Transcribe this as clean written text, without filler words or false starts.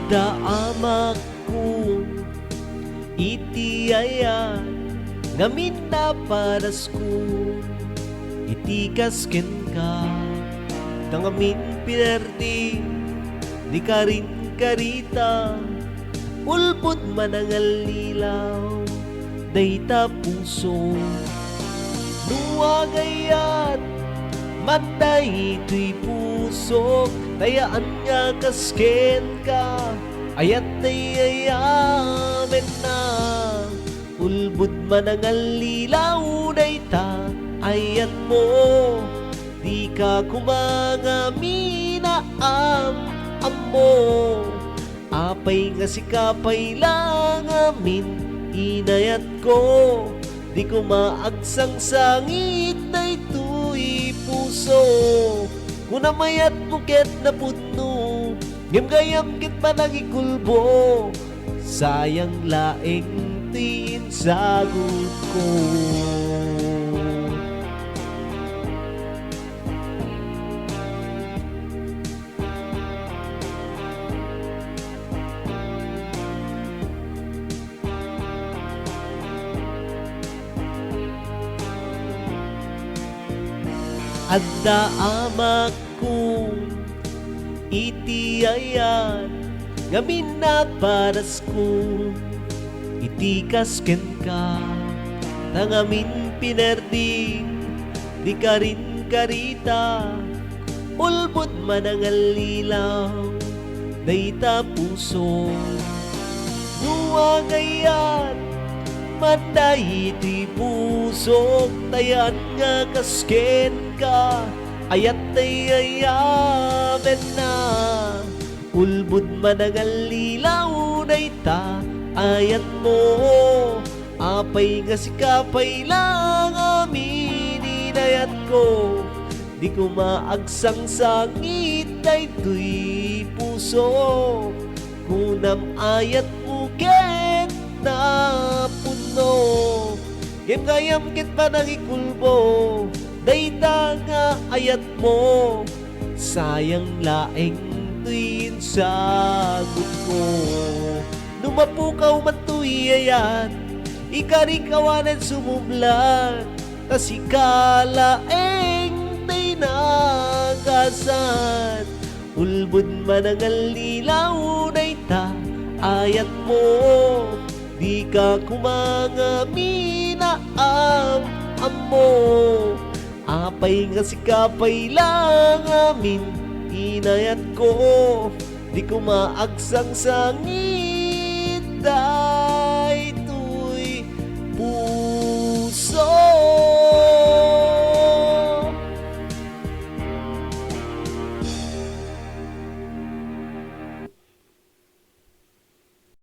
Adda amak ko iti aya ngamin na paras ko iti kasken ka tangamin pinerdi di ka rin karita ulpod manangal lilaw dayta puso nuwagayat matay ito'y puso tayaan nga kasken ka ayat ayayamen na ulbud manangal lilaw dayta ayat mo di ka kumangamina amo apay nga sikapay lang amin inayat ko di ko maagsang sangit na ito'y puso kunamayat buket na pudno gayam kit panagikulbo sayang laeng tin sagot ko. Adda amak ko iti ayan ngamin na paras ko iti kasken ka tangamin pinerdi di ka rin karita ulbod manangal lilaw dayta puso nuwagayat matay iti puso tayan nga kasken ka ayat ayayamen na ulbud manangal lilaw dayta ayat mo apay nga sikapay lang amin inayat ko di ko maagsang sangit daytoy puso kunam ayat uket na puno gayam kit panagikulbo dayta nga ayat mo sayang laeng tuwin sagot ko numapukaw man tuy ayat ikarikawanan sumublan tasikalaeng tay nagasan ulbud manangal lilaw dayta ayat mo di ka kumangamina amo apay nga sikapay lang amin inayat ko di ko maagsang sangit